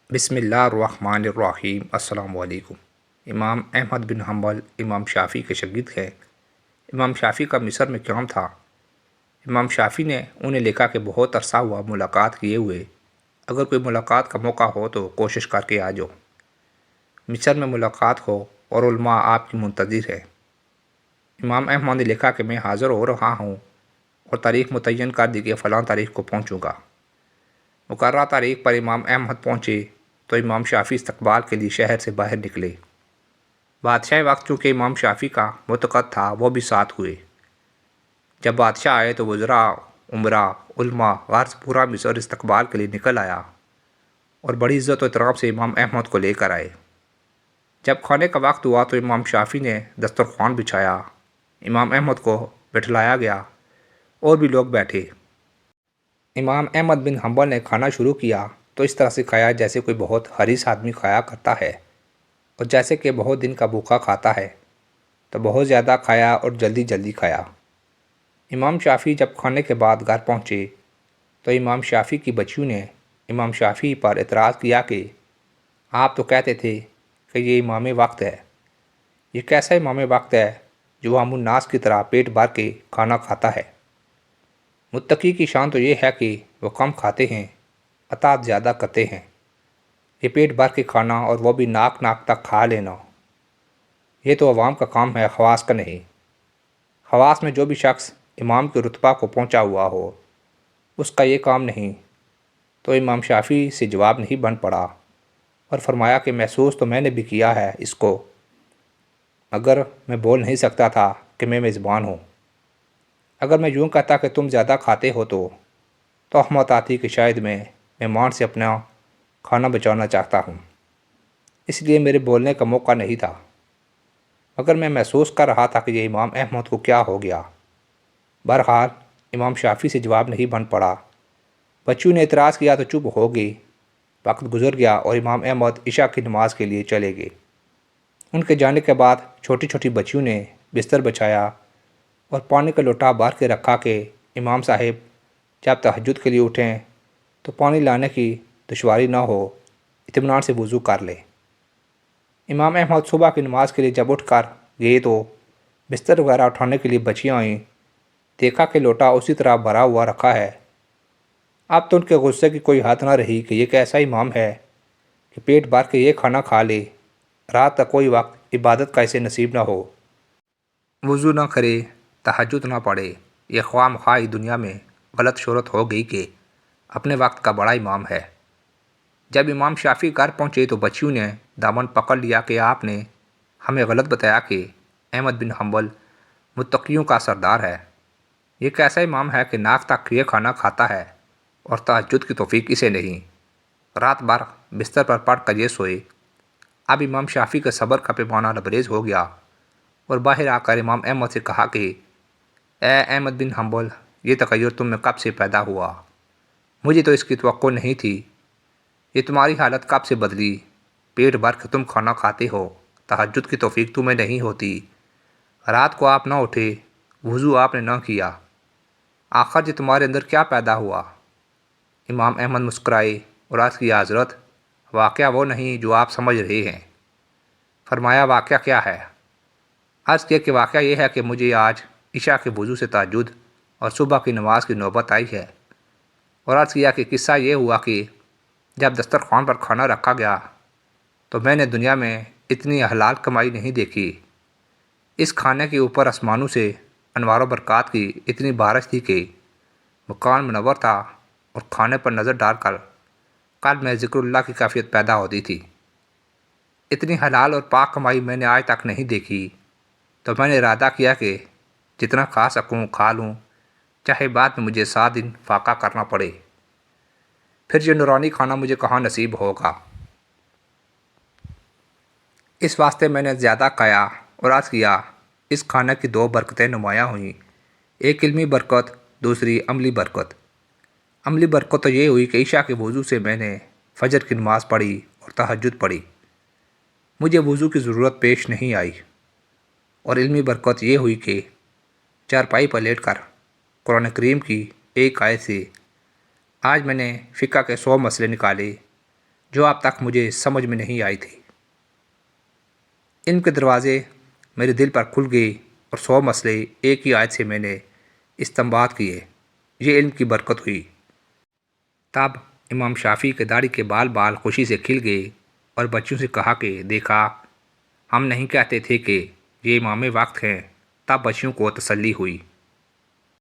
بسم اللہ الرحمن الرحیم۔ السلام علیکم۔ امام احمد بن حنبل امام شافعی کے شاگرد ہیں۔ امام شافعی کا مصر میں قیام تھا۔ امام شافعی نے انہیں لکھا کہ بہت عرصہ ہوا ملاقات کیے ہوئے، اگر کوئی ملاقات کا موقع ہو تو کوشش کر کے آ جاؤ۔ مصر میں ملاقات ہو اور علماء آپ کی منتظر ہے۔ امام احمد نے لکھا کہ میں حاضر ہو رہا ہوں اور تاریخ متعین کر دی کہ فلاں تاریخ کو پہنچوں گا۔ مقررہ تاریخ پر امام احمد پہنچے تو امام شافعی استقبال کے لیے شہر سے باہر نکلے۔ بادشاہ وقت چونکہ امام شافعی کا معتقد تھا وہ بھی ساتھ ہوئے۔ جب بادشاہ آئے تو وزراء، امراء، علماء غرض پورا مصر استقبال کے لیے نکل آیا اور بڑی عزت و احترام سے امام احمد کو لے کر آئے۔ جب کھانے کا وقت ہوا تو امام شافعی نے دسترخوان بچھایا، امام احمد کو بٹھلایا گیا اور بھی لوگ بیٹھے۔ امام احمد بن حنبل نے کھانا شروع کیا تو اس طرح سے کھایا جیسے کوئی بہت حریص آدمی کھایا کرتا ہے، اور جیسے کہ بہت دن کا بھوکا کھاتا ہے تو بہت زیادہ کھایا اور جلدی جلدی کھایا۔ امام شافعی جب کھانے کے بعد گھر پہنچے تو امام شافعی کی بچیوں نے امام شافعی پر اعتراض کیا کہ آپ تو کہتے تھے کہ یہ امام وقت ہے، یہ کیسا امام وقت ہے جو عام الناس کی طرح پیٹ بھر کے کھانا کھاتا ہے؟ متقی کی شان تو یہ ہے کہ وہ کم کھاتے ہیں، اطاعت زیادہ کرتے ہیں۔ یہ پیٹ بھر کے کھانا اور وہ بھی ناک ناک تک کھا لینا، یہ تو عوام کا کام ہے، خواص کا نہیں۔ خواص میں جو بھی شخص امام کے رتبہ کو پہنچا ہوا ہو اس کا یہ کام نہیں۔ تو امام شافعی سے جواب نہیں بن پڑا اور فرمایا کہ محسوس تو میں نے بھی کیا ہے اس کو، مگر میں بول نہیں سکتا تھا کہ میں میزبان ہوں۔ اگر میں یوں کہتا کہ تم زیادہ کھاتے ہو تو تہمت آتی کہ شاید میں مہمان سے اپنا کھانا بچانا چاہتا ہوں، اس لیے میرے بولنے کا موقع نہیں تھا، مگر میں محسوس کر رہا تھا کہ یہ امام احمد کو کیا ہو گیا۔ بہرحال امام شافعی سے جواب نہیں بن پڑا۔ بچیوں نے اعتراض کیا تو چپ ہو گئی۔ وقت گزر گیا اور امام احمد عشاء کی نماز کے لیے چلے گئے۔ ان کے جانے کے بعد چھوٹی چھوٹی بچیوں نے بستر بچھایا اور پانی کا لوٹا بھر کے رکھا کہ امام صاحب جب تہجد کے لیے اٹھیں تو پانی لانے کی دشواری نہ ہو، اطمینان سے وضو کر لیں۔ امام احمد صبح کی نماز کے لیے جب اٹھ کر گئے تو بستر وغیرہ اٹھانے کے لیے بچیاں آئیں، دیکھا کہ لوٹا اسی طرح بھرا ہوا رکھا ہے۔ اب تو ان کے غصے کی کوئی حد نہ رہی کہ یہ کیسا امام ہے کہ پیٹ بھر کے یہ کھانا کھا لے، رات کا کوئی وقت عبادت کا اسے نصیب نہ ہو، وضو نہ کرے، تہجد نہ پڑھے۔ یہ خواہ مخواہ دنیا میں غلط شہرت ہو گئی کہ اپنے وقت کا بڑا امام ہے۔ جب امام شافعی گھر پہنچے تو بچیوں نے دامن پکڑ لیا کہ آپ نے ہمیں غلط بتایا کہ احمد بن حنبل متقیوں کا سردار ہے۔ یہ کیسا امام ہے کہ ناک تک یہ کھانا کھاتا ہے اور تہجد کی توفیق اسے نہیں، رات بھر بستر پر پڑھ کر یہ سوئے۔ اب امام شافعی کے صبر کا پیمانہ لبریز ہو گیا اور باہر آ کر امام احمد سے کہا کہ اے احمد بن حنبل، یہ تغیر تم میں کب سے پیدا ہوا؟ مجھے تو اس کی توقع نہیں تھی۔ یہ تمہاری حالت کب سے بدلی؟ پیٹ بھر کے تم کھانا کھاتے ہو، تہجد کی توفیق تمہیں نہیں ہوتی، رات کو آپ نہ اٹھے، وضو آپ نے نہ کیا، آخر یہ تمہارے اندر کیا پیدا ہوا؟ امام احمد مسکرائے اور عرض کیا حضرت، واقعہ وہ نہیں جو آپ سمجھ رہے ہیں۔ فرمایا واقعہ کیا ہے؟ عرض کیا کہ واقعہ یہ ہے کہ مجھے آج عشاء کے وضو سے تہجد اور صبح کی نماز کی نوبت آئی ہے۔ اور عرض کیا کہ قصہ یہ ہوا کہ جب دسترخوان پر کھانا رکھا گیا تو میں نے دنیا میں اتنی حلال کمائی نہیں دیکھی۔ اس کھانے کے اوپر آسمانوں سے انوار و برکات کی اتنی بارش تھی کہ مکان منور تھا، اور کھانے پر نظر ڈال کر قلب میں ذکر اللہ کی کیفیت پیدا ہوتی تھی۔ اتنی حلال اور پاک کمائی میں نے آج تک نہیں دیکھی، تو میں نے ارادہ کیا کہ جتنا کھا سکوں کھا لوں، چاہے بعد میں مجھے 7 دن فاقہ کرنا پڑے، پھر یہ نورانی کھانا مجھے کہاں نصیب ہوگا۔ اس واسطے میں نے زیادہ کھایا اور عرض کیا اس کھانے کی 2 برکتیں نمایاں ہوئیں، ایک علمی برکت، دوسری عملی برکت۔ عملی برکت تو یہ ہوئی کہ عشاء کے وضو سے میں نے فجر کی نماز پڑھی اور تہجد پڑھی، مجھے وضو کی ضرورت پیش نہیں آئی۔ اور علمی برکت یہ ہوئی کہ چارپائی پر لیٹ کر قرآن کریم کی ایک آیت سے آج میں نے فقہ کے 100 مسئلے نکالے جو اب تک مجھے سمجھ میں نہیں آئی تھی۔ علم کے دروازے میرے دل پر کھل گئے اور 100 مسئلے ایک ہی آیت سے میں نے استنباط کیے۔ یہ علم کی برکت ہوئی۔ تب امام شافعی کے داڑھی کے بال خوشی سے کھل گئے اور بچوں سے کہا کہ دیکھا، ہم نہیں کہتے تھے کہ یہ امام وقت ہیں۔ تب بچیوں کو تسلی ہوئی۔